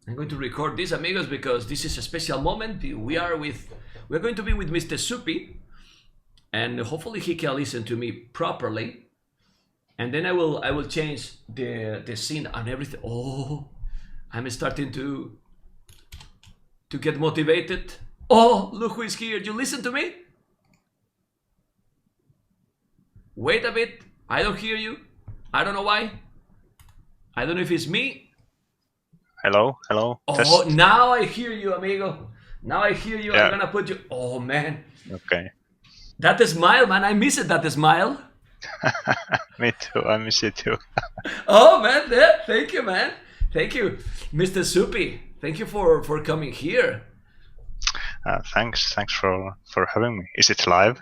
I'm going to record this, amigos, because this is a special moment. We're going to be with Mr. Soupy, and hopefully he can listen to me properly. And then I will change the scene and everything. Oh, I'm starting to get motivated. Oh, look who is here. You listen to me? Wait a bit. I don't hear you. I don't know why. I don't know if it's me. Hello, hello. Oh, Test. now I hear you, amigo. Now I hear you. I'm Yeah. gonna put you. Oh man, Okay. that smile, man. I miss it. That smile. Me too. I miss you too. Oh man, yeah, thank you, man. Thank you, Mr. Soupy. Thank you for coming here. Thanks for having me. Is it live?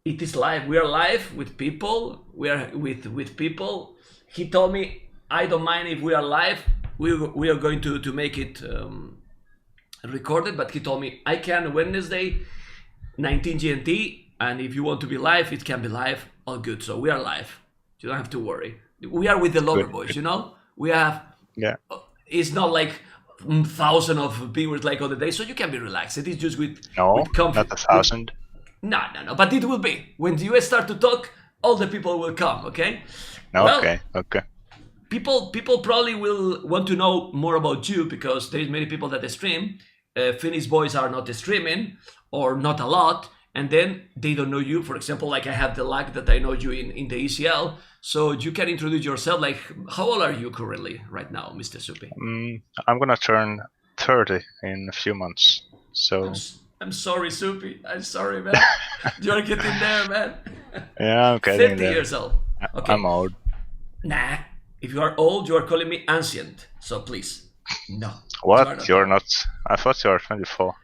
It is live. We are live with people. We are with people. He told me I don't mind if we are live. We are going to make it recorded, but he told me I can Wednesday, 19 GMT, and if you want to be live, it can be live. All good. So we are live. You don't have to worry. We are with the lover Good. boys. You know, we have. Yeah. It's not like thousand of viewers like other days, so you can be relaxed. It is just No, with comfy. not 1,000. No, no, no. But it will be when the US start to talk. All the people will come. Okay. No, Well, okay, okay. people probably will want to know more about you because there's many people that stream. Finnish boys are not streaming or not a lot, and then they don't know you. For example, like I have the luck that I know you in the ECL, so you can introduce yourself. Like, how old are you currently right now, Mr. Soupy? I'm gonna turn 30 in a few months. So I'm sorry, Soupy. I'm sorry, man. You're getting there, man. yeah, I'm getting 50 there. years old. Okay. I'm old. Nah. If you are old, you are calling me ancient. So please, no. You are What? not You're old. not? I thought you were 24.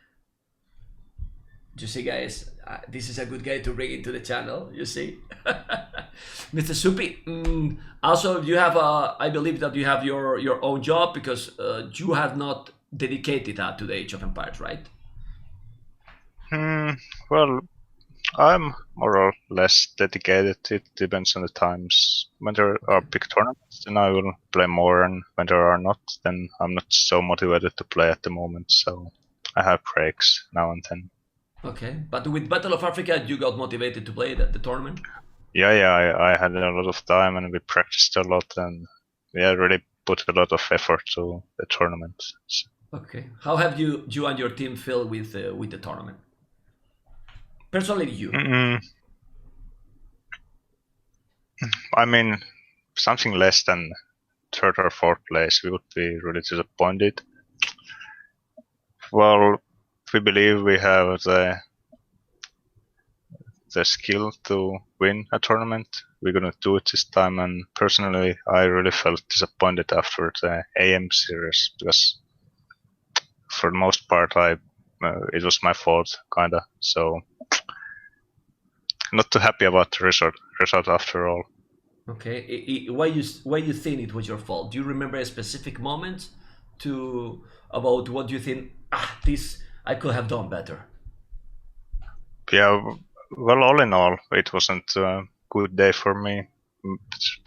You see, guys, this is a good guy to bring into the channel. You see, Mr. Soupy. Also, you have I believe that you have your own job because you have not dedicated that to the Age of Empires, right? Well, I'm more or less dedicated. It depends on the times. When there are Okay. big tournaments, then I will play more, and when there are not, then I'm not so motivated to play at the moment. So I have breaks now and then. Okay. But with Battle of Africa, you got motivated to play the tournament. Yeah, I had a lot of time, and we practiced a lot, and yeah, really put a lot of effort to the tournament. So, Okay. How have you and your team feel with the tournament? Personally, you. mm, I mean, something less than third or fourth place, we would be really disappointed. Well, we believe we have the skill to win a tournament. We're gonna do it this time, and personally, I really felt disappointed after the AM series because, for the most part, it was my fault, kinda. So, not too happy about the result after all. Okay. Why you think it was your fault? Do you remember a specific moment to about what you think? This I could have done better. Yeah, well, all in all, it wasn't a good day for me.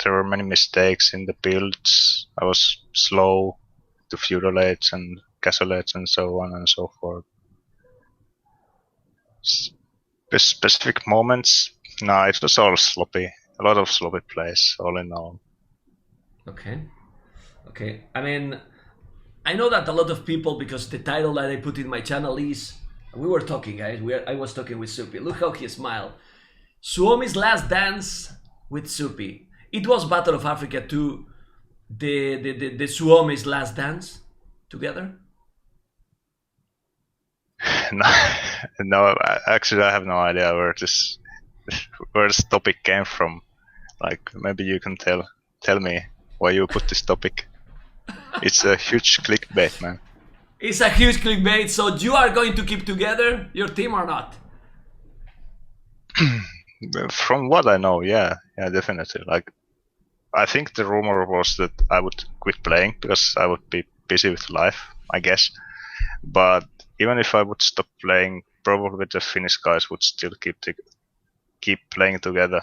There were many mistakes in the builds. I was slow to feudalates and casolates and so on and so forth. Specific moments, no, it was all sloppy. A lot of sloppy plays, all in all. Okay. Okay. I mean, I know that a lot of people because the title that I put in my channel is we were talking, guys. I was talking with Soupy. Look how he smiled. Suomi's last dance with Soupy. It was Battle of Africa 2, the Suomi's last dance together. No, no, actually, I have no idea where this topic came from. Like, maybe you can tell me why you put this topic. It's a huge clickbait, man. It's a huge clickbait. So you are going to keep together your team or not? From what I know, yeah, definitely. Like, I think the rumor was that I would quit playing because I would be busy with life, I guess. But even if I would stop playing, probably the Finnish guys would still keep playing together.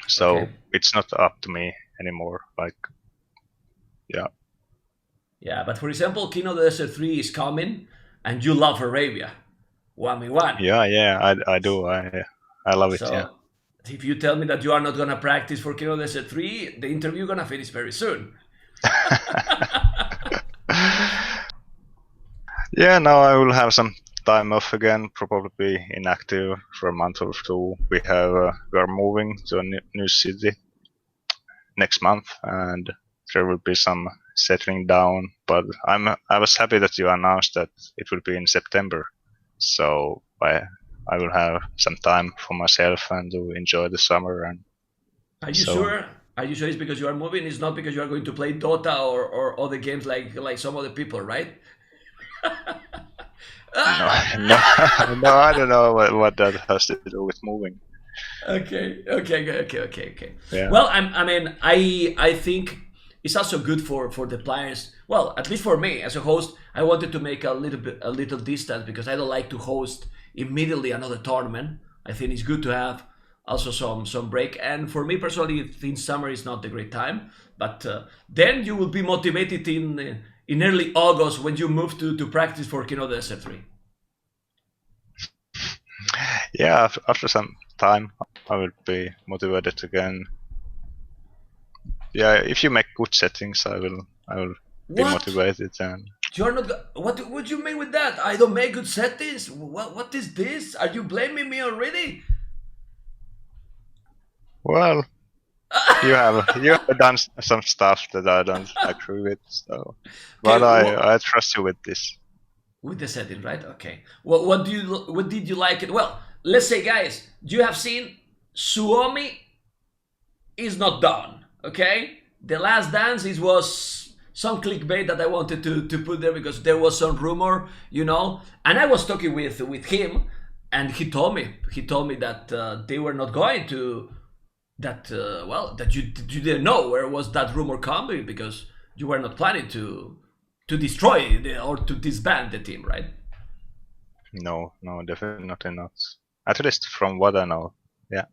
So Okay. it's not up to me anymore. Like, yeah. Yeah, but for example, King of the Desert 3 is coming, and you love Arabia. 1v1. I do. I love it. Yeah. So if you tell me that you are not gonna practice for King of the Desert 3, the interview gonna finish very soon. Yeah, now I will have some time off again. Probably be inactive for a month or two. We are moving to a new city next month, and there will be some settling down. But I was happy that you announced that it will be in September, so I will have some time for myself and to enjoy the summer and Are you so on. sure? Are you sure it's because you are moving? It's not because you are going to play Dota or other games like some other people, right? No, no, no, I don't know what that has to do with moving. Okay. Yeah. Well, I think it's also good for the players. Well, at least for me as a host, I wanted to make a little distance because I don't like to host immediately another tournament. I think it's good to have also some break. And for me personally, I think summer is not the great time. But then you will be motivated in early August when you move to practice for Kino Desert 3. Yeah, after some time, I will be motivated again. Yeah, if you make good settings, I will be What? motivated and. You're not. What do you mean with that? I don't make good settings. What is this? Are you blaming me already? Well, you have done some stuff that I don't agree with, so. Okay, But I trust you with this. with the setting, right? Okay. What did you like it? Well, let's say, guys, you have seen Suomi is not done. Okay, the last dance was some clickbait that I wanted to put there because there was some rumor, and I was talking with him, and he told me that they were not going to that you didn't know where was that rumor coming because you were not planning to destroy or to disband the team, right? No, definitely not. At least from what I know. Yeah.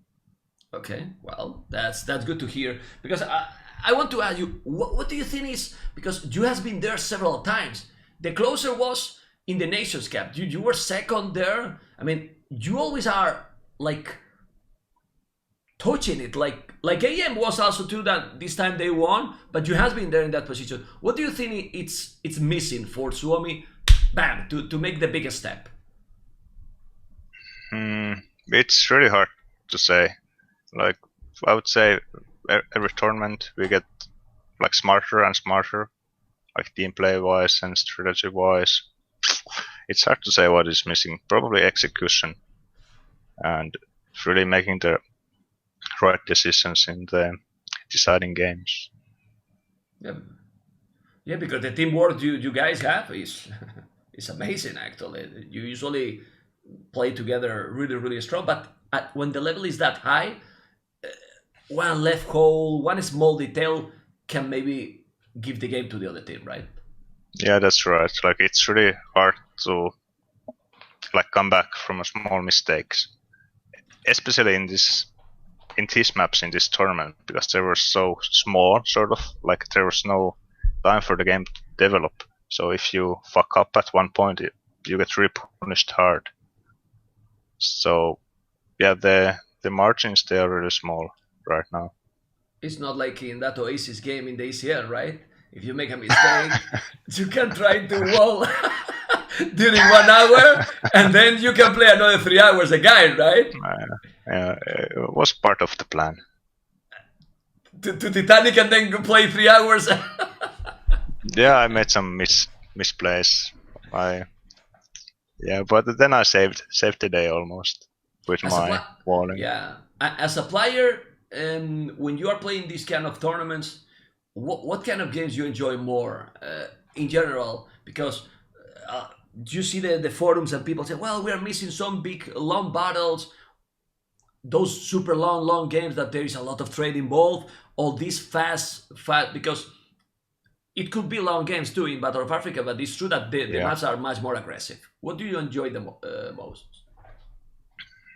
Okay, well, that's good to hear because I want to ask you what do you think is because you has been there several times. The closer was in the Nations Cup. You were second there. I mean, you always are like touching it like AM was also too that this time they won, but you has been there in that position. What do you think it's missing for Suomi, bam, to make the biggest step? It's really hard to say. Like I would say, every tournament we get like smarter and smarter, like team play wise and strategy wise. It's hard to say what is missing. Probably execution and really making the right decisions in the deciding games. Yeah, because the teamwork you guys have is is amazing. Actually, you usually play together really strong. But when the level is that high, one left hole, one small detail can maybe give the game to the other team, right? Yeah, that's right. Like it's really hard to like come back from a small mistakes, especially in these maps in this tournament because they were so small, sort of like there was no time for the game to develop. So if you fuck up at one point, you get really punished hard. So yeah, the margins they are really small right now. It's not like in that Oasis game in the ACL, right? If you make a mistake, you can try to wall during 1 hour, and then you can play another 3 hours again, right? It was part of the plan. To Titanic and then go play 3 hours. Yeah, I made some misplays. But then I saved the day almost with my walling. Yeah, as a player, when you are playing these kind of tournaments, what kind of games you enjoy more in general? Because you see the forums and people say, well, we are missing some big long battles, those super long games that there is a lot of trade involved, all these fast because it could be long games too in Battle of Africa, but it's true that the maps are much more aggressive. What do you enjoy the most?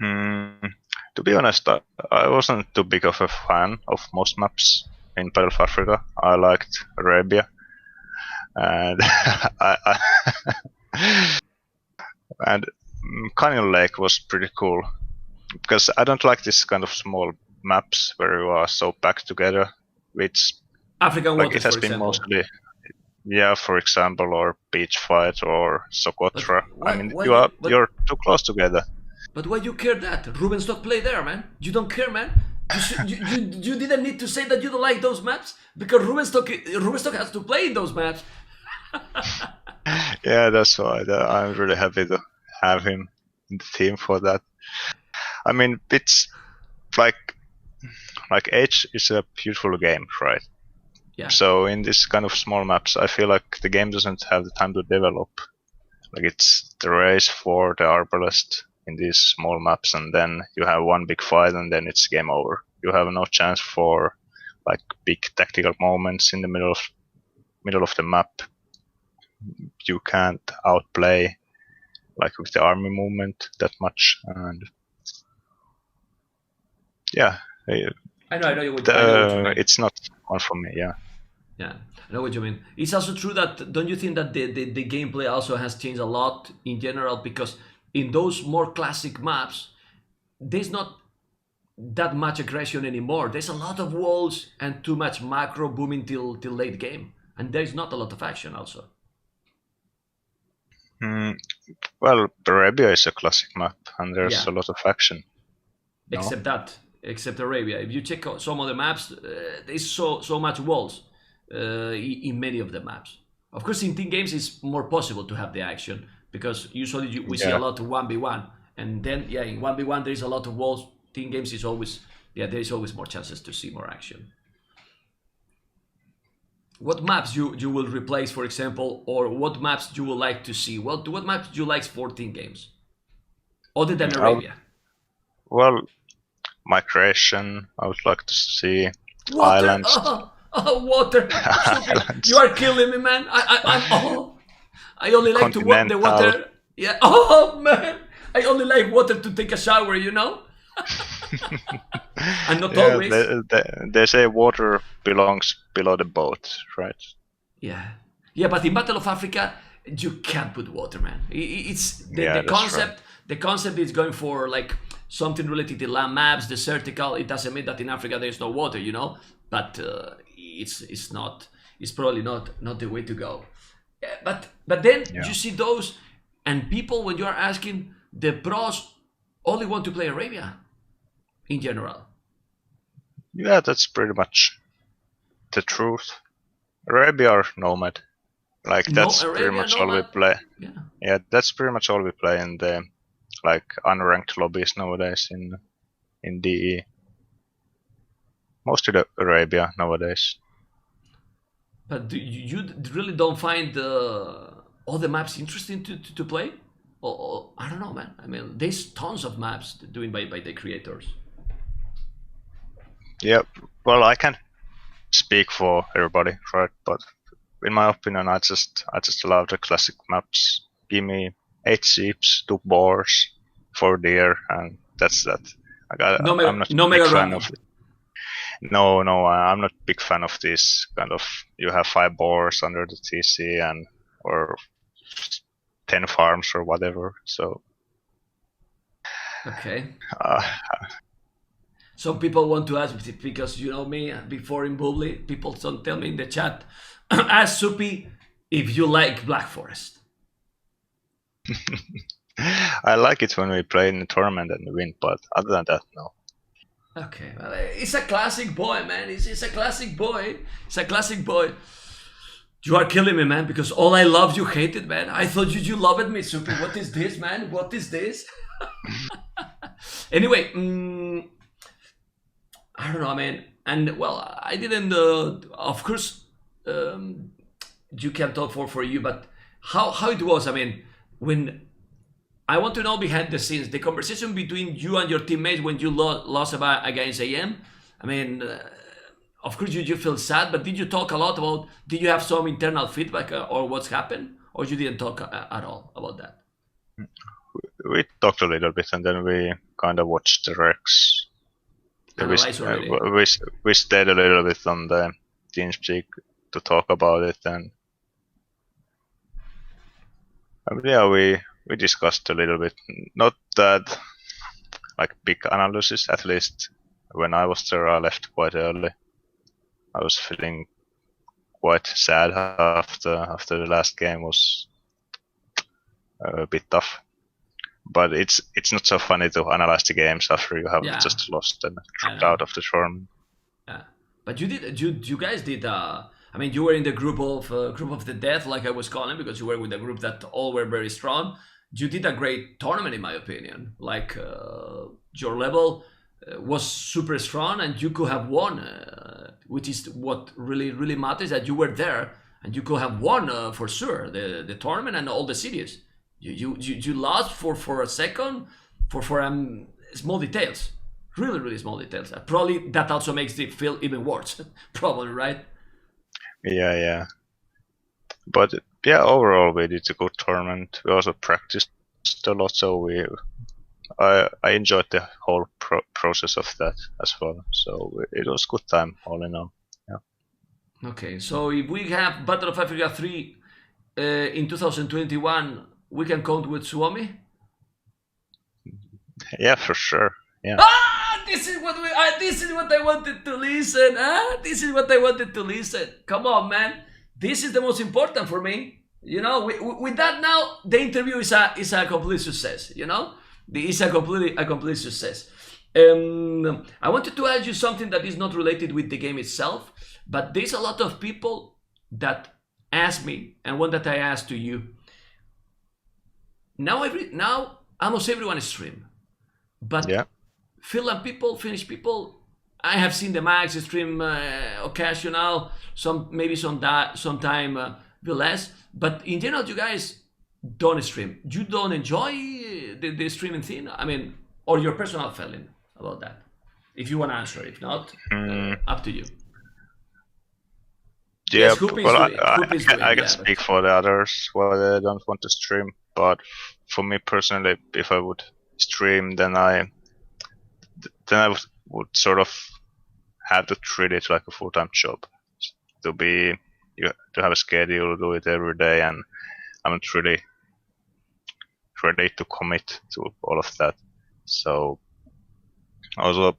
To be honest, I wasn't too big of a fan of most maps in Battle of Africa. I liked Arabia, and and Canyon Lake was pretty cool because I don't like this kind of small maps where you are so packed together, which African like waters, it has for been example. mostly, yeah, for example, or Beach Fight or But Socotra. I why mean, why you you're too close together. but why you care that Ruben Stock play there, man? You don't care, man. You didn't need to say that you don't like those maps because Ruben Stock has to play in those maps. Yeah, that's why I'm really happy to have him in the team for that. I mean, it's like Age is a beautiful game, right? Yeah, So in this kind of small maps, I feel like the game doesn't have the time to develop. Like it's the race for the arbalest in these small maps, and then you have one big fight, and then it's game over. You have no chance for like big tactical moments in the middle of the map. You can't outplay like with the army movement that much, and yeah, I know what you mean. it's not one for me. Yeah. Yeah, I know what you mean. It's also true that don't you think that the gameplay also has changed a lot in general because in those more classic maps, there's not that much aggression anymore. There's a lot of walls and too much macro booming till late game, and there's not a lot of action also. Mm, well, Arabia is a classic map, and there's Yeah, a lot of action. No. except that, except Arabia. If you check out some of the maps, there's so much walls in many of the maps. Of course, in team games, it's more possible to have the action because usually we see a Yeah. lot of 1v1, and then yeah, in 1v1 there's a lot of walls. Team games is always there's always more chances to see more action. What maps you will replace, for example, or what maps you would like to see? What maps do you like for team games other than I would, Arabia? well, migration. I would like to see Water, islands. water. Sophie, you Islands. are killing me, man. I'm I only like to the Continental. water. Yeah. Oh man, I only like water to take a shower. You know, and not Yeah, always. they say water belongs below the boat, right? Yeah, yeah. But in Battle of Africa, you can't put water, man. It's the Yeah, that's right. concept. The concept is going for like something related to land maps, desertical. It doesn't mean that in Africa there's no water, you know. But it's not. It's probably not the way to go. Yeah, but then Yeah. you see those, and people when you are asking the pros only want to play Arabia in general. Yeah, that's pretty much the truth. Arabia or Nomad. Like No that's pretty Arabia, much no all we man. play. Yeah. Yeah, that's pretty much all we play in the like unranked lobbies nowadays in DE. Mostly the Arabia nowadays. But you really don't find all the maps interesting to play? Or, I don't know, man. I mean, there's tons of maps doing by the creators. Yeah, well, I can speak for everybody, right? But in my opinion, I just love the classic maps. Give me 8 sheep, 2 boars, 4 deer, and that's that. Like I'm not a No big mega fan of running. it. No, no, I'm not a big fan of this kind of. You have 5 boars under the TC and or 10 farms or whatever. So Okay. uh, Some people want to ask because you know me before in voobly, people don't tell me in the chat. Ask Soupy if you like Black Forest. I like it when we play in the tournament and win, but other than that, no. Okay, well, it's a classic boy, man. It's a classic boy. It's a classic boy. You are killing me, man, because all I loved you hated, man. I thought you loved me, Soupy. What is this, man? What is this? Anyway, I don't know, man. And well, I didn't. Of course, um, you can talk for you, but how it was? I mean, when I want to know behind the scenes, the conversation between you and your teammates when you lost about against AM. I mean, of course you feel sad, but did you talk a lot about? Did you have some internal feedback or what's happened, or you didn't talk at all about that? We talked a little bit and then we kind of watched the Rex. Analyze already. We stayed a little bit on the TeamSpeak to talk about it, and Yeah, we discussed a little bit. Not that like big analysis. At least when I was there, I left quite early. I was feeling quite sad after the last game was a bit tough. But it's not so funny to analyze the games after you have Yeah, just lost and I dropped know. out of the tournament. Yeah, but you guys did. I mean, you were in the group of the death, like I was calling, because you were with a group that all were very strong. You did a great tournament, in my opinion. Like your level was super strong, and you could have won, which is what really matters. That you were there, and you could have won for sure the tournament and all the series. You lost for a second for small details, really small details. Probably that also makes it feel even worse. Probably, right? Yeah. But yeah, overall we did a good tournament. We also practiced a lot, so I enjoyed the whole process of that as well. So it was good time all in all. Yeah. Okay, so if we have Battle of Africa 3 in 2021, we can count with Suomi. Yeah, for sure. Yeah. Ah, this is what I wanted to listen. This is what I wanted to listen. Come on, man. This is the most important for me. You know, with that now, the interview is a complete success. You know, it's a complete success. I wanted to ask you something that is not related with the game itself, but there's a lot of people that ask me, and one that I asked to you. Now almost everyone is stream, but Yeah. Finland people, Finnish people, I have seen the Max stream occasional, sometime less, but in general, you guys don't stream. You don't enjoy the streaming thing. I mean, or your personal feeling about that. If you want to answer, if not, up to you. Yeah, Yes, Hoop is well, doing it. Hoop is doing I it, can yeah, speak for the others why they don't want to stream. But for me personally, if I would stream, then I would sort of have to treat it like a full-time job. To be to have a schedule, do it every day, and I'm not really ready to commit to all of that. So also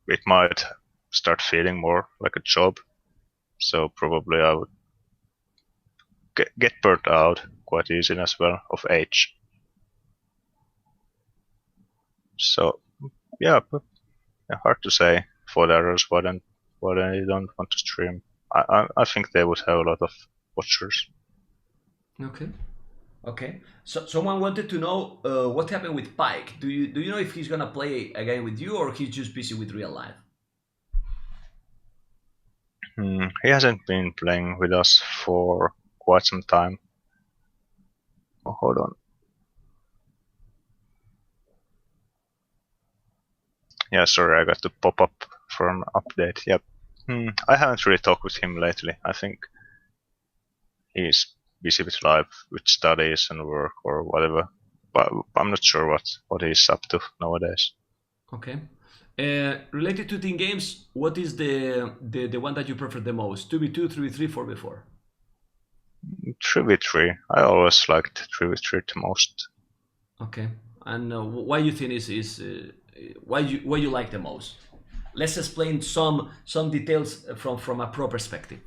it might start feeling more like a job. So probably I would get burnt out quite easily as well of age. So yeah, hard to say for the others why they don't want to stream. I think they would have a lot of watchers. Okay. Okay. So someone wanted to know what happened with Pike. Do you know if he's gonna play again with you or he's just busy with real life? He hasn't been playing with us for quite some time. Oh, hold on. Yeah, sorry, I got the pop up for an update. Yep. I haven't really talked with him lately. I think he's busy with life, with studies and work or whatever. But I'm not sure what he's up to nowadays. Okay. Related to team games, what is the one that you prefer the most? 2v2, 3v3, 4v4? 3v3. I always liked 3v3 the most. Okay. And why you think is why you like the most? Let's explain some details from a pro perspective.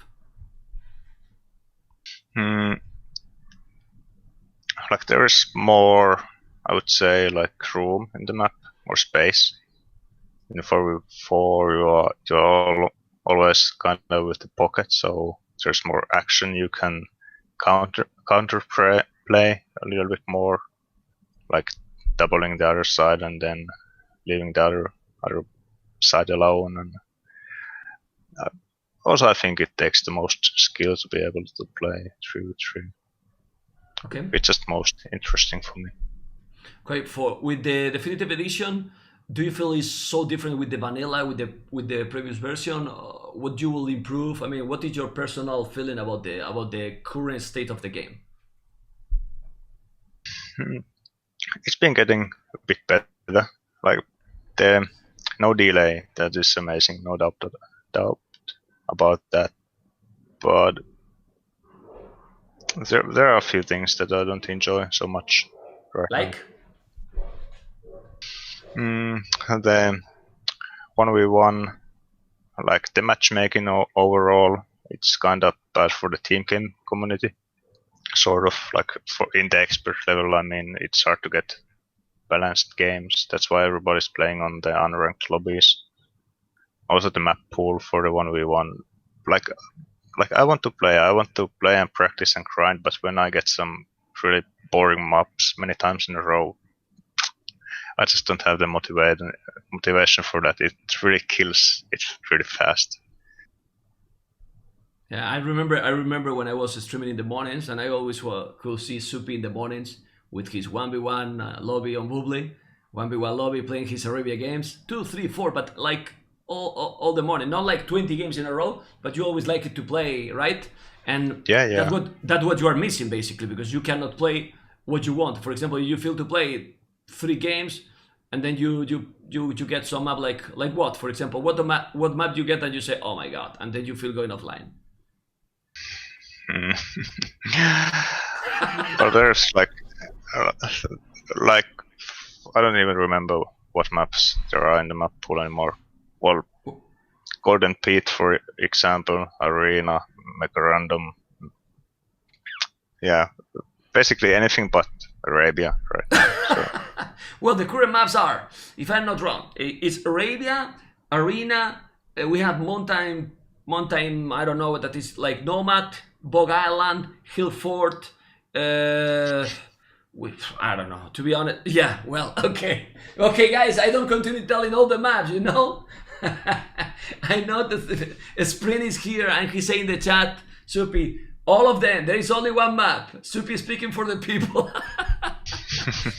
Like there is more, I would say, like room in the map, more space. In 4v4 you're always kind of with the pocket, so there's more action. You can counter play a little bit more, like doubling the other side and then leaving the other side alone. And also, I think it takes the most skill to be able to play 3v3. Okay. It's just most interesting for me. Okay. With the definitive edition, do you feel is so different with the vanilla with the previous version? What you will improve? I mean, what is your personal feeling about the current state of the game? It's been getting a bit better. Like the no delay, that is amazing, no doubt about that. But There are a few things that I don't enjoy so much right Like? now. The 1v1, like the matchmaking overall, it's kind of bad for the team game community. Sort of like in the expert level, I mean, it's hard to get balanced games. That's why everybody's playing on the unranked lobbies. Also, the map pool for the 1v1, like I want to play and practice and grind, but when I get some really boring maps many times in a row, I just don't have the motivation for that. It really kills it really fast. Yeah, I remember when I was streaming in the mornings, and I always could see Soupy in the mornings with his 1v1 lobby on voobly, 1v1 lobby playing his Arabia games, 2, 3, 4, but like all the morning, not like 20 games in a row, but you always like it to play, right? And yeah. that's what you are missing basically, because you cannot play what you want. For example, you feel to play 3 games, and then you get some map like what? For example, what map you get and you say, oh my god, and then you feel going offline. Well, there's like I don't even remember what maps there are in the map pool anymore. Well, Golden Pete, for example, Arena, Mega Random. Yeah, basically anything but Arabia, right? So. Well, the current maps are, if I'm not wrong, it's Arabia, Arena. We have mountain. I don't know what that is. Like Nomad, Bog Island, Hillfort. I don't know. To be honest, yeah. Well, okay, guys. I don't continue telling all the maps. You know. I know that Sprint is here and he's saying in the chat, Soupy, all of them. There is only one map. Soupy is speaking for the people.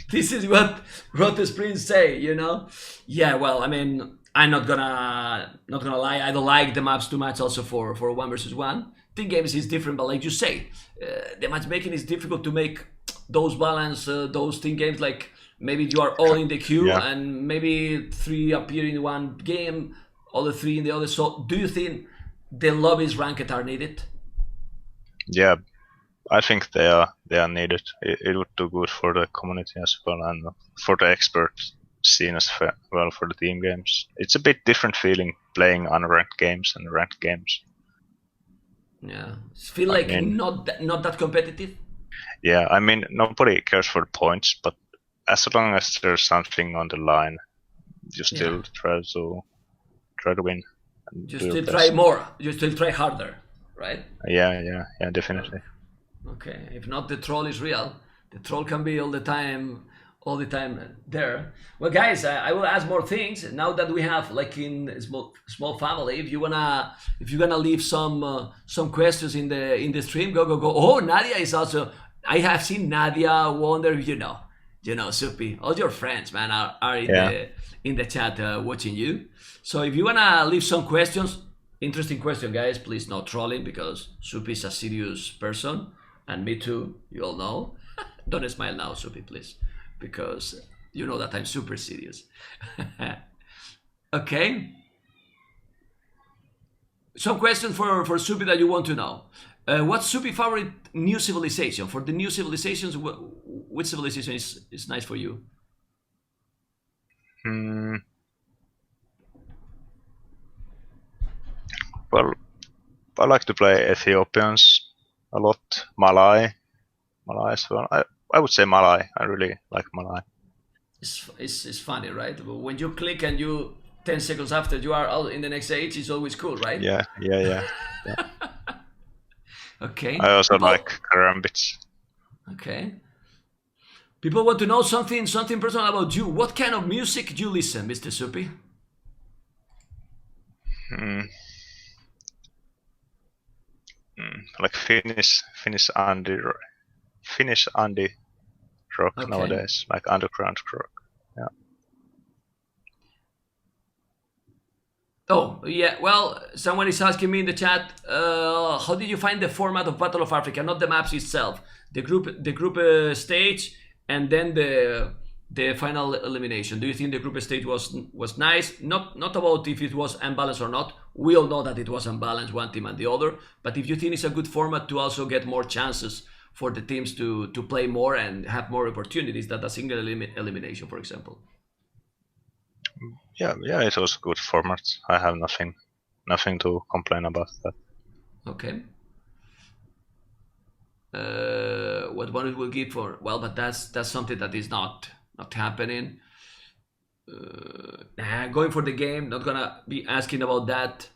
This is what the Sprint say, you know. Yeah, well, I mean, I'm not gonna lie. I don't like the maps too much. Also for 1v1, team games is different. But like you say, the matchmaking is difficult to make those balance those team games. Like maybe you are all in the queue and maybe 3 appear in one game, other 3 in the other. So do you think the lobbies ranked are needed? Yeah, I think they are needed. It would do good for the community as well, and for the expert scene as well for the team games. It's a bit different feeling playing unranked games and ranked games. Yeah, feel like not that competitive. Yeah, I mean nobody cares for the points, but as long as there's something on the line, you still try to win. You still try more. You still try harder, right? Yeah, definitely. Okay, if not, the troll is real. The troll can be all the time there. Well, guys, I will ask more things now that we have like in a small family. If you're gonna leave some questions in the stream, go. Oh, Nadia is also. I have seen Nadia. Wonder if you know, Soupy. All your friends, man, are in the chat watching you. So if you wanna leave some questions, interesting question, guys. Please no trolling because Soupy is a serious person. And me too, you all know. Don't smile now, Soupy, please, because you know that I'm super serious. Okay. Some questions for Soupy that you want to know. What's Soupy's favorite new civilization? For the new civilizations, which civilization is nice for you? Well, I like to play Ethiopians a lot. Malay as well. I would say Malay. I really like Malay. It's funny, right? When you click and 10 seconds after you are out in the next age, it's always cool, right? Yeah. Okay. I also like karambits. Okay. People want to know something personal about you. What kind of music do you listen, Mr. Soupy? Like Finnish indie rock nowadays, like underground rock. Yeah. Oh yeah, well, someone is asking me in the chat, how did you find the format of Battle of Africa? Not the maps itself, the group stage, and then the final elimination. Do you think the group stage was nice? Not about if it was unbalanced or not. We all know that it was unbalanced, one team and the other. But if you think it's a good format to also get more chances for the teams to play more and have more opportunities than a single elimination, for example. Yeah, it was a good format. I have nothing to complain about that. Okay. What one it will give for? Well, but that's something that is not happening. Going for the game, not gonna be asking about that.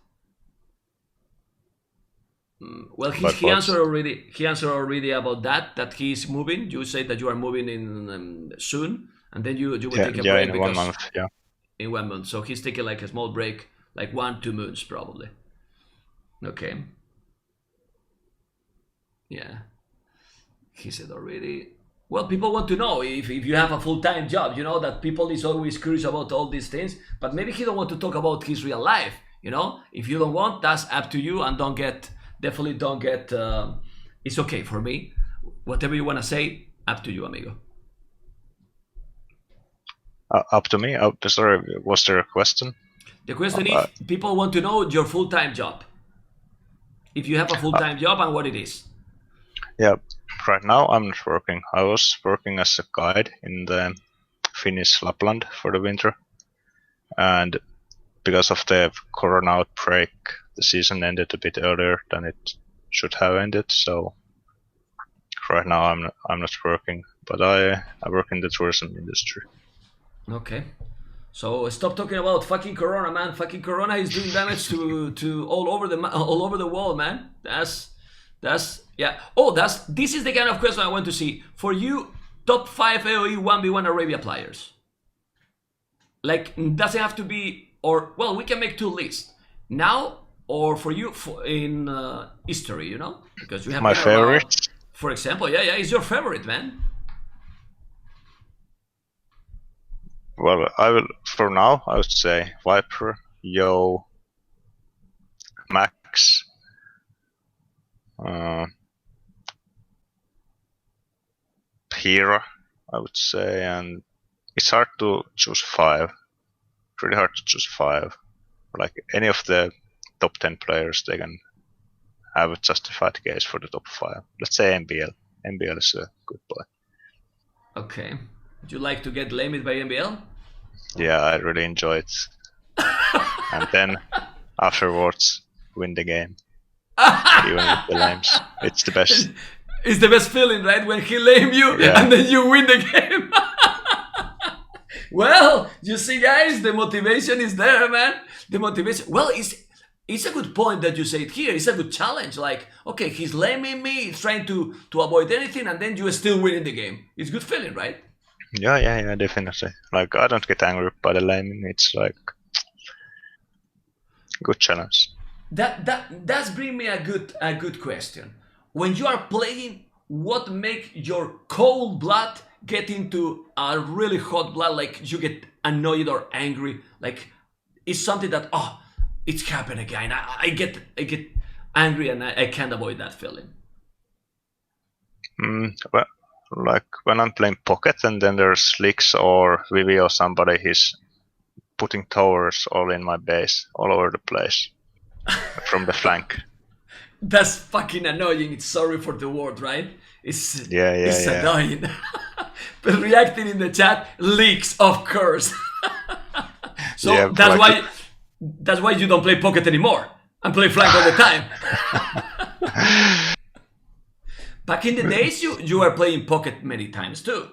Well, he answered already. He answered already about that he's moving. You say that you are moving in soon, and then you will take a break in 1 month. Yeah, in 1 month. So he's taking like a small break, like 1-2 months probably. Okay. Yeah. He said already. Well, people want to know if you have a full-time job. You know that people is always curious about all these things, but maybe he don't want to talk about his real life. You know, if you don't want, that's up to you, and definitely don't get. It's okay for me. Whatever you want to say, up to you, amigo. Up to me. Sorry, was there a question? The question is, people want to know your full-time job. If you have a full-time job and what it is. Yeah, right now I'm not working. I was working as a guide in the Finnish Lapland for the winter, and because of the corona outbreak, the season ended a bit earlier than it should have ended. So right now I'm not working, but I work in the tourism industry. Okay. So stop talking about fucking corona, man. Fucking corona is doing damage to all over the world, man. That's yeah. Oh, this is the kind of question I want to see. For you, top 5 AoE 1v1 Arabia players. Like, doesn't have to be, or well, we can make 2 lists now, or for you in history, you know, because you have my favorite. For example, yeah, it's your favorite, man. Well, for now I would say Viper, Yo, Max, Hera, I would say, and it's hard to choose 5. Really hard to choose 5. Like any of the top 10 players, they can have a justified case for the top 5. Let's say MBL. MBL is a good boy. Okay. Would you like to get lamed by MBL? Yeah, I really enjoy it. And then afterwards, win the game. Even with the lames. It's the best. It's the best feeling, right? When he lame you and then you win the game. Well, you see, guys, the motivation is there, man. The motivation. Well, it's a good point that you say it here. It's a good challenge. Like, okay, he's laming me. He's trying to avoid anything, and then you are still winning the game. It's good feeling, right? Yeah, definitely. Like, I don't get angry by the laming. It's like good challenge. That's bring me a good question. When you are playing, what make your cold blood get into a really hot blood? Like you get annoyed or angry? Like it's something that it's happened again. I get angry and I can't avoid that feeling. Well, like when I'm playing Pocket and then there's Licks or Vivi or somebody, he's putting towers all in my base, all over the place, from the flank. That's fucking annoying. It's sorry for the word, right? It's annoying. But reacting in the chat, leaks, of course. So yeah, that's why you don't play Pocket anymore and play flank all the time. Back in the days, you were playing Pocket many times too.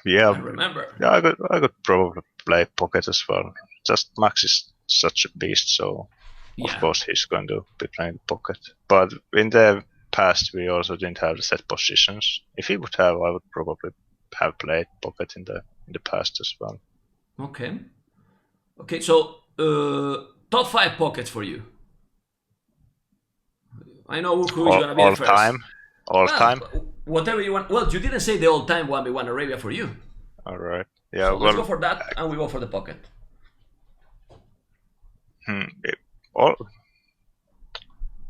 Yeah, I remember. Yeah, I could probably play Pocket as well. Just Max is such a beast, so of course he's going to be playing Pocket. But in the past, we also didn't have the set positions. If he would have, I would probably have played Pocket in the past as well. Okay. So top 5 Pockets for you. I know who is gonna be the first. All time. Whatever you want. Well, you didn't say the all-time 1v1 Arabia for you. All right. Yeah. So let's go for that, and we go for the Pocket.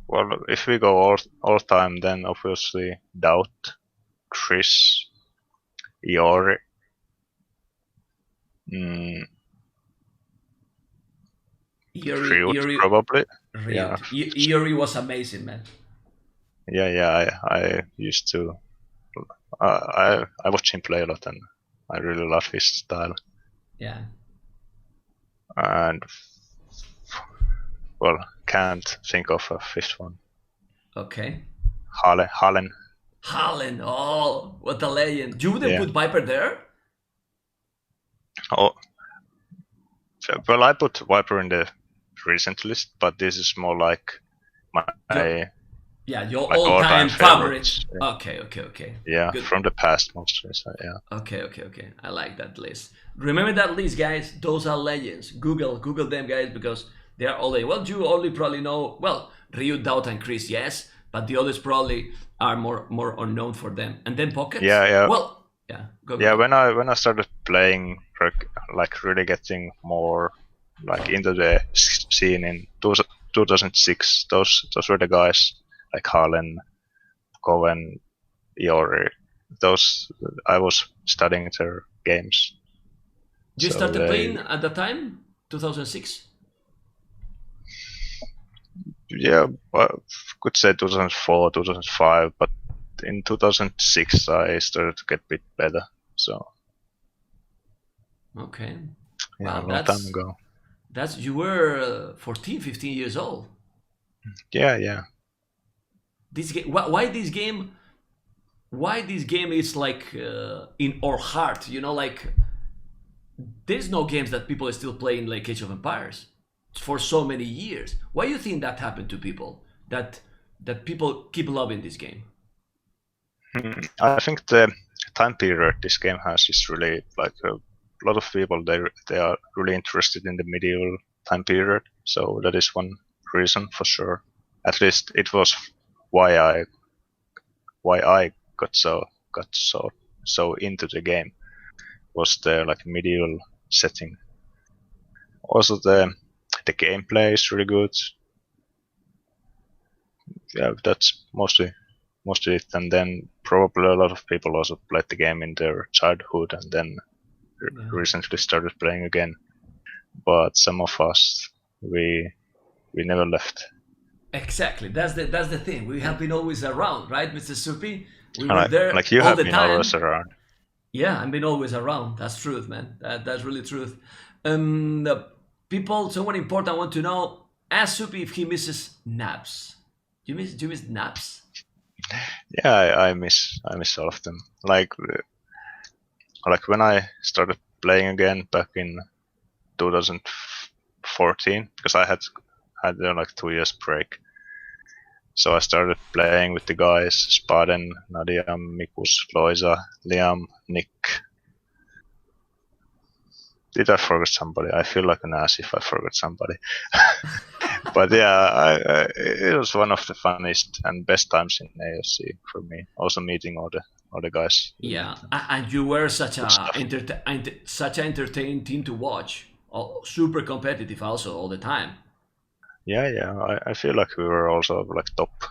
Well, if we go all time, then obviously Doubt, Chris, Iori. Iori probably. Yeah. Iori was amazing, man. Yeah. I used to. I watch him play a lot, and I really love his style. Yeah. And well, can't think of a fifth one. Okay. Hallen. Hallen. Oh, what a legend. You wouldn't Yeah. put Viper there? Oh, well, I put Viper in the recent list, but this is more like my Your like all-time favorite. favorites. Okay. Yeah, Good. from the past mostly. So yeah. Okay. I like that list. Remember that list, guys. Those are legends. Google them, guys, because they are all. Well, you only probably know. Well, Ryu, Doubt, and Chris, yes, but the others probably are more unknown for them. And then Pockets. Yeah. Well, yeah. Go. When I started playing, like really getting more like into the scene in 2006, those were the guys like Harlan, Cohen, Iori. Those I was studying their games. You So started playing at the time, 2006. Yeah, could say 2004, 2005, but in 2006 I started to get a bit better. So Okay. yeah, Wow, a long time ago. That's you were 14, 15 years old. Yeah. This game. Why this game? Why this game is like in our heart? You know, like there's no games that people are still playing like Age of Empires for so many years. Why do you think that happened to people? That people keep loving this game? I think the time period this game has is really like a lot of people they are really interested in the medieval time period. So that is one reason for sure. At least it was why I got so into the game, was the like medieval setting. Also the gameplay is really good. Yeah, that's mostly it. And then probably a lot of people also played the game in their childhood and then recently started playing again. But some of us we never left. Exactly. That's the thing. We have been always around, right, Mr. Supi? We were there like you all have the been time. always around. Yeah, I've been always around. That's truth, man. That's really truth. People, someone important want to know. Ask Supi if he misses naps. Do you miss naps? Yeah, I miss all of them. Like when I started playing again back in 2014, because I had like 2 years break. So I started playing with the guys: Spaden, Nadia, Mikus, Loisa, Liam, Nick. Did I forget somebody? I feel like an ass if I forgot somebody. But yeah, it was one of the funniest and best times in AFC for me. Also meeting all the guys. Yeah, and you were such such an entertaining team to watch. Oh, super competitive also all the time. Yeah. I feel like we were also like top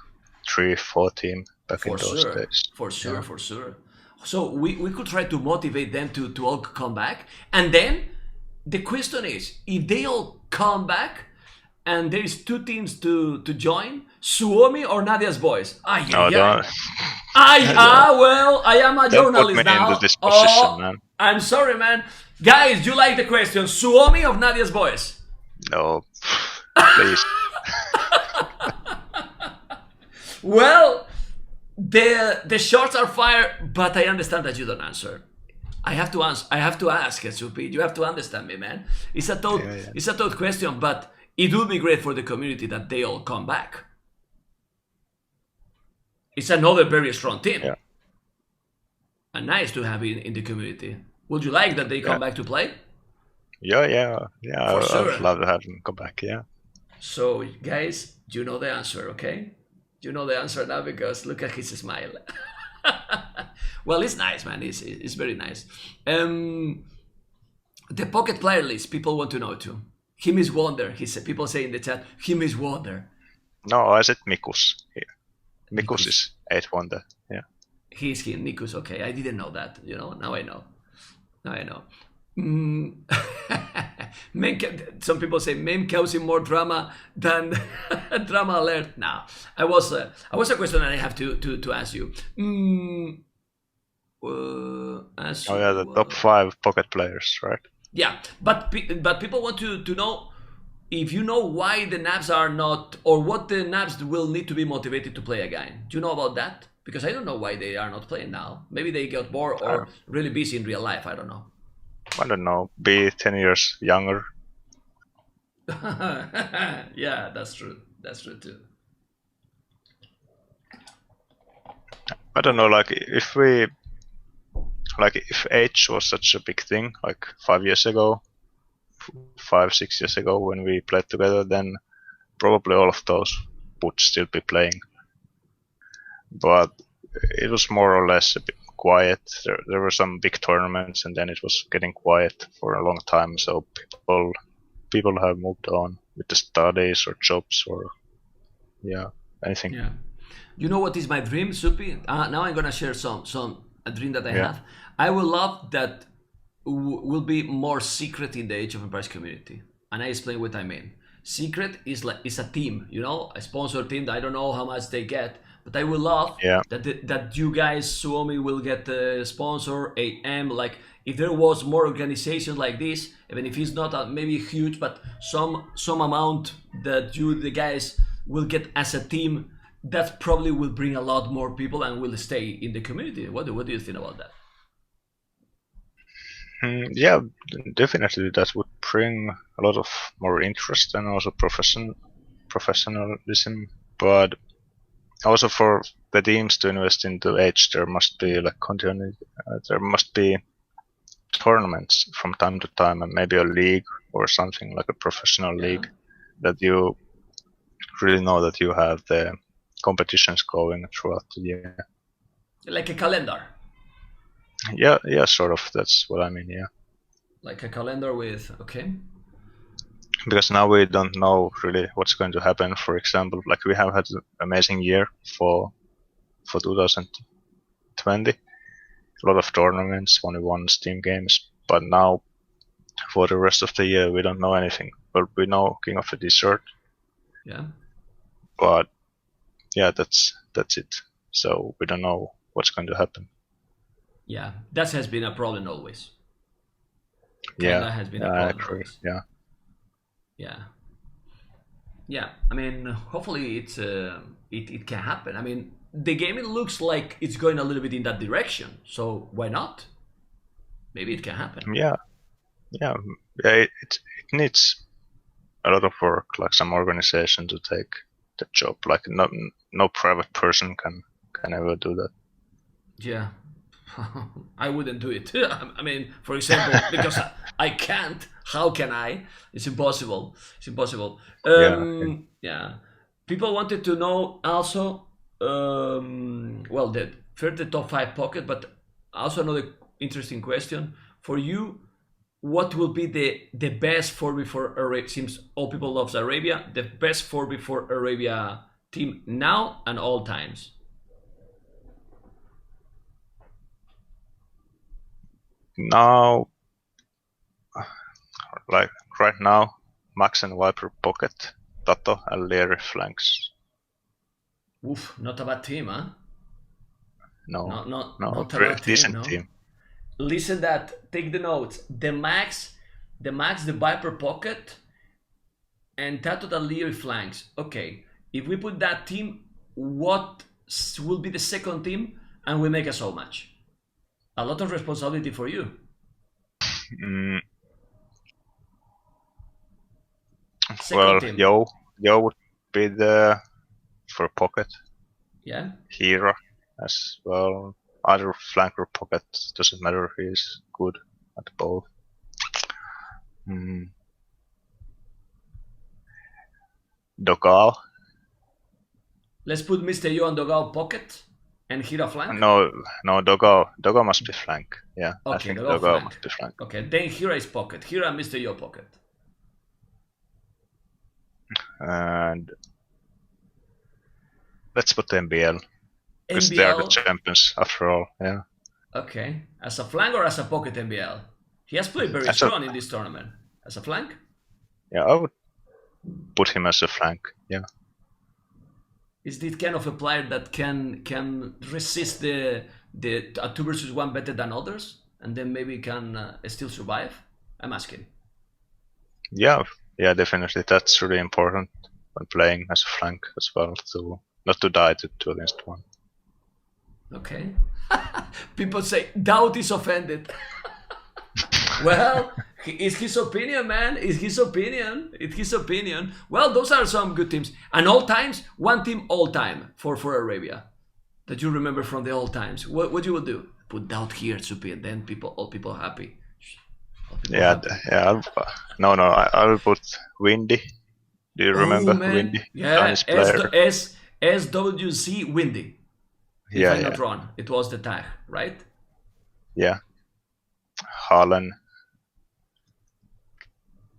3-4 team back in those days. For sure. So we could try to motivate them to all come back. And then the question is, if they all come back and there is two teams to join, Suomi or Nadia's boys? Don't. Well, I am a Don't put journalist me now. into this position, man. I'm sorry, man. Guys, you like the question, Suomi or Nadia's boys? No, please. Well, the shots are fired, but I understand that you don't answer. I have to answer. I have to ask, Supi. You have to understand me, man. It's a tough question, but it would be great for the community that they all come back. It's another very strong team. Yeah. And nice to have in the community. Would you like that they come back to play? Yeah. For sure. I'd love to have them come back. Yeah. So, guys, you know the answer, okay? You know the answer now because look at his smile. Well, it's nice, man. It's very nice. The pocket player list, people want to know too. Him is Wonder. People say in the chat, him is Wonder. No, I said Mikus here. Mikus is 8 Wonder. Yeah. He's him, Nikus. Okay, I didn't know that. Now I know. Some people say meme causing more drama than drama alert. Now, I was a question that I have to ask you. Oh yeah, the top 5 pocket players, right? Yeah, but people want to know if you know why the nabs are not, or what the nabs will need to be motivated to play again. Do you know about that? Because I don't know why they are not playing now. Maybe they got bored or really busy in real life. I don't know. I don't know. Be 10 years younger. Yeah, that's true. That's true too. I don't know. If age was such a big thing, like 5 years ago, 5-6 years ago when we played together, then probably all of those would still be playing. But it was more or less a bit quiet. There were some big tournaments, and then it was getting quiet for a long time. So people have moved on with the studies or jobs or anything. Yeah. You know what is my dream, Supi? Now I'm gonna share a dream that I have. I would love that will be more secret in the Age of Empires community, and I explain what I mean. Secret is a team, a sponsor team. I don't know how much they get, but I would love that you guys, Suomi, will get a sponsor, AM. Like if there was more organization like this, even if it's not maybe huge, but some amount that you the guys will get as a team, that probably will bring a lot more people and will stay in the community. What do you think about that? Yeah, definitely that would bring a lot of more interest and also professionalism. But also for the teams to invest into Age, there must be there must be tournaments from time to time, and maybe a league or something like a professional league that you really know that you have the competitions going throughout the year. Like a calendar. Yeah, sort of. That's what I mean. Yeah. Like a calendar with Because now we don't know really what's going to happen. For example, like we have had an amazing year for 2020. A lot of tournaments, only one Steam games. But now, for the rest of the year, we don't know anything. But we know King of the Desert. Yeah. But yeah, that's it. So we don't know what's going to happen. Yeah, that has been a problem always. That has been a problem. I agree. Always. Yeah. I mean, hopefully it can happen. I mean, the game looks like it's going a little bit in that direction. So why not? Maybe it can happen. Yeah. It needs a lot of work, like some organization to take the job. Like no private person can ever do that. Yeah. I wouldn't do it. I mean, for example, because I can't. How can I? It's impossible. Yeah. People wanted to know also. The top 5 pocket, but also another interesting question for you. What will be the best 4v4 Arabia? Seems all people loves Arabia. The best 4v4 Arabia team now and all times. Now, like right now, Max and Viper pocket, Tato and Leary flanks. Oof, not a bad team, huh? No, not a pretty bad decent team. Listen that, take the notes. The Max, the Viper pocket, and Tato the Leary flanks. Okay, if we put that team, what will be the second team, and we make us so much? A lot of responsibility for you. Well, Yo would be there for pocket. Yeah. Hira as well. Either flank or pocket, doesn't matter. He's good at both. Dogal. Let's put Mr. Yo on Dogal pocket and Hira flank. No, Dogal must be flank. Yeah, okay, I think Dogal must be flank. Okay, then Hira is pocket. Hira and Mr. Yo pocket. And let's put MBL. Because they are the champions after all, yeah. Okay. As a flank or as a pocket MBL? He has played very strong in this tournament. as a flank? Yeah, I would put him as a flank. Yeah. Is this kind of a player that can resist the 2 versus 1 better than others, and then maybe can still survive? I'm asking. Yeah, yeah, definitely. That's really important when playing as a flank as well, to not to die to 2 against 1. Okay. People say doubt is offended. Well, it's his opinion, man. It's his opinion. It's his opinion. Well, those are some good teams. And all times, one team all time for Arabia that you remember from the old times. What you will do? Put doubt here, Supi, and then all people happy. All people Yeah, happy. yeah. No, I will put Windy. Do you Oh remember man, Windy? yeah. Chinese player. SWC Windy. If Yeah, I'm not yeah, wrong, it was the tag, right? yeah. Harlan,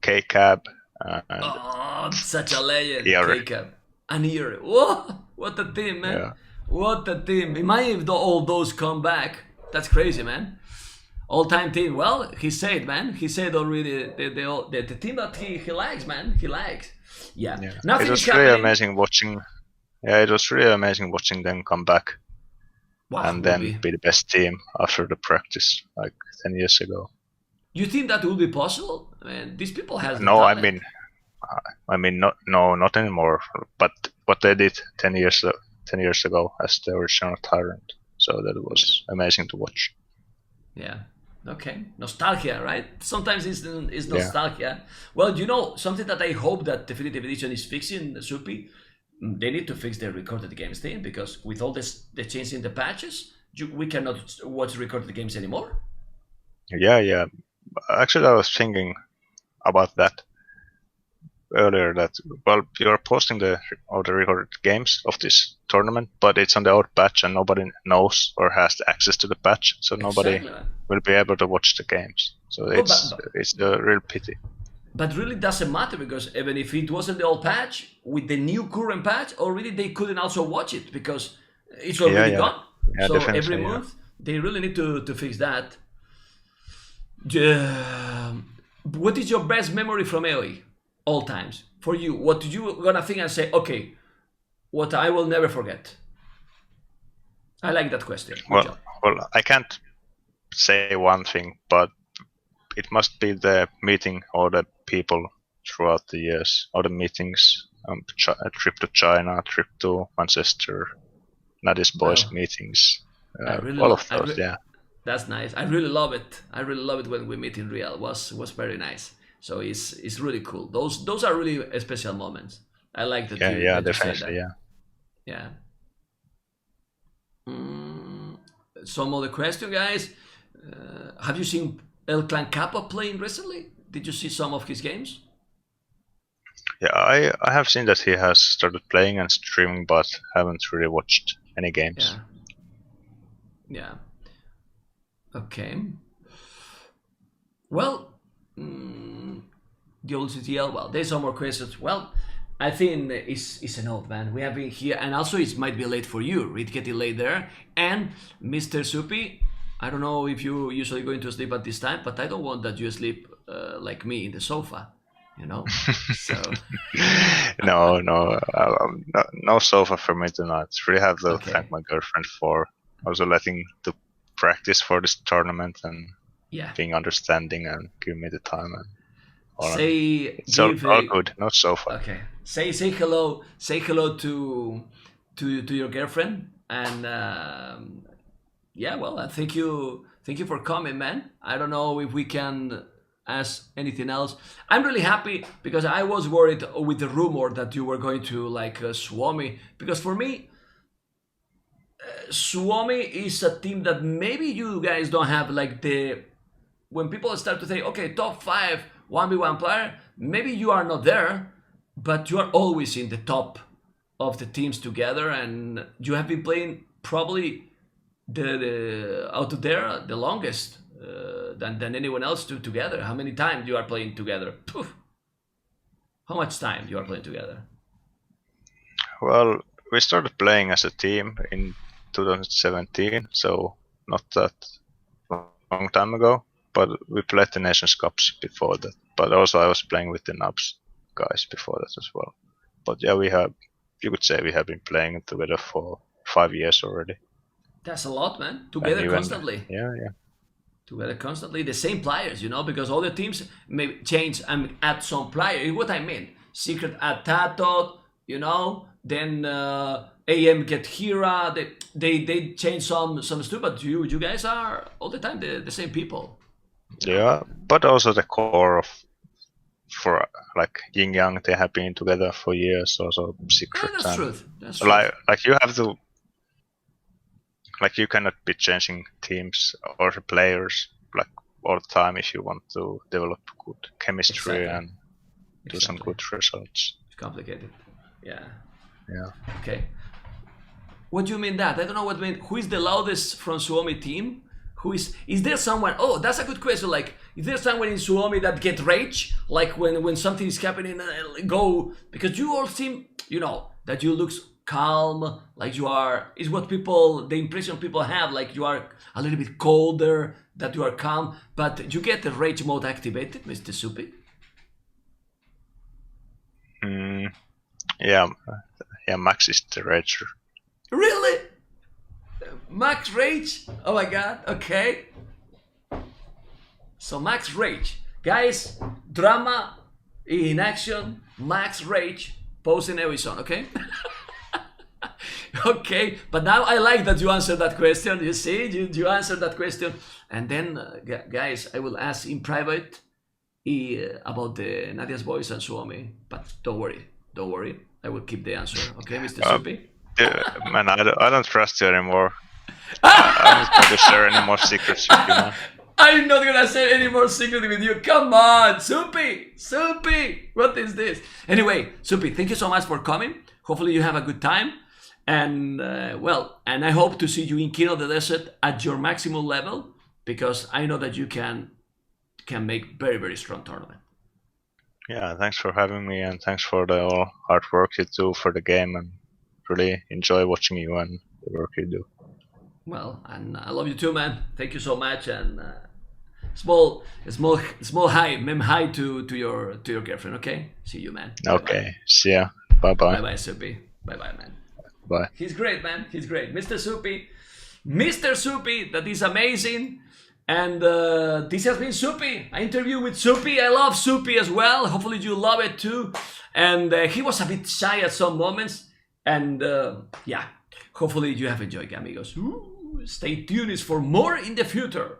K-Cab, and Oh, such a legend, Ear. K-Cap. And here, whoa, what a team, man. Yeah, What a team. Imagine if all those come back. That's crazy, man. All-time team. Well, he said, man. He said already the team that he likes, man. He likes. Yeah. yeah. Nothing It is was really happening. amazing watching. Yeah, it was really amazing watching them come back Wow, and will then be. be the best team after the practice like 10 years ago. You think that will be possible? I mean, these people has the No, talent. not anymore. But what they did 10 years ago as the original tyrant, so that was amazing to watch. Yeah. Okay. Nostalgia, right? Sometimes it's Yeah, nostalgia. Well, you know, something that I hope that Definitive Edition is fixing, Supi, they need to fix their recorded games thing, because with all the change in the patches, we cannot watch recorded games anymore. yeah. Actually, I was thinking about that earlier. That well, you're posting all the recorded games of this tournament, but it's on the old patch, and nobody knows or has access to the patch, so nobody Exactly. will be able to watch the games. So Well, it's a real pity. but really doesn't matter, because even if it wasn't the old patch, with the new current patch, already they couldn't also watch it because it's Yeah, already yeah, gone. yeah, So every definitely. Yeah. month they really need to fix that. Yeah. What is your best memory from AOE? All times. For you, what did you gonna think and say, okay, what I will never forget? I like that question. Good Well, job. well, I can't say one thing, but it must be the meeting all the people throughout the years, all the meetings, a trip to China, trip to Manchester, Nadi's boys Well, meetings, I really all love. of those. Yeah, That's nice. I really love it. I really love it when we meet in real. Was very nice. So it's really cool. Those are really special moments. I like yeah, that you say definitely. that. Yeah, Yeah. Mm, some other question, guys. Have you seen El Clan Kappa playing recently? Did you see some of his games? yeah. I have seen that he has started playing and streaming, but haven't really watched any games. Yeah. Yeah. Okay. Well, the old CTL. Well, there's some more questions. Well, I think it's enough, man. We have been here, and also it might be late for you. It's getting late there. And Mr. Supi, I don't know if you usually going to sleep at this time, but I don't want that you sleep like me in the sofa. You know. So no sofa for me tonight. Really have to okay. thank my girlfriend for also letting to practice for this tournament and Yeah. being understanding and giving me the time and all. And Say it's give all a good. No sofa. okay. Say hello. Say hello to your girlfriend, and yeah, well, thank you for coming, man. I don't know if we can ask anything else. I'm really happy because I was worried with the rumor that you were going to like Suomi, because for me, Suomi is a team that maybe you guys don't have like the when people start to say, okay, top five 1v1 player, maybe you are not there, but you are always in the top of the teams together, and you have been playing probably the out of there the longest than anyone else together. How many times you are playing together? Poof. How much time you are playing together? Well, we started playing as a team in 2017, so not that long time ago. but we played the Nations Cups before that. But also I was playing with the Nubs guys before that as well. But yeah, you could say we have been playing together for 5 years already. That's a lot, man. Together constantly. Yeah. Together constantly, the same players, because all the teams may change and add some player. What I mean, Secret add Tato, then AM get Hira. They change some stuff, but you guys are all the time the same people. Yeah, but also the core for like Yin Yang, they have been together for years. Also Secret. Yeah, that's true. That's true. Like you have to. Like you cannot be changing teams or players like all the time if you want to develop good chemistry and do some good results. It's complicated. Yeah. Yeah. Okay. What do you mean that? I don't know what you mean. Who is the loudest from Suomi team? Is there someone? Oh, that's a good question. Like, is there someone in Suomi that get rage? Like when something is happening, go, because you all seem, that you look calm, like you are, is what the impression people have, like you are a little bit colder, that you are calm, but you get the rage mode activated, Mr. Supi? Yeah, Max is the rager. Really? Max rage? Oh my god, okay. So Max rage. Guys, drama in action, Max rage, post in every song, okay? Okay, but now I like that you answered that question. You see, you answered that question. And then, guys, I will ask in private about the Nadia's voice and Suomi. But don't worry. I will keep the answer. Okay, Mr. Supi? Man, I don't trust you anymore. I'm not going to share any more secrets with you, man. I'm not gonna share any more secrets with you. Come on, Supi! What is this? Anyway, Supi, thank you so much for coming. Hopefully you have a good time. And and I hope to see you in King of the Desert at your maximum level, because I know that you can make very, very strong tournament. Yeah, thanks for having me, and thanks for the all hard work you do for the game, and really enjoy watching you and the work you do. Well, and I love you too, man. Thank you so much, and small hi, mem hi to your girlfriend. Okay, see you, man. Okay, bye-bye. See ya. Bye, Supi. Bye, man. Bye. He's great, man. He's great. Mr. Supi, that is amazing. And this has been Supi. I interview with Supi. I love Supi as well. Hopefully you love it too. And he was a bit shy at some moments. And hopefully you have enjoyed, amigos. Stay tuned for more in the future.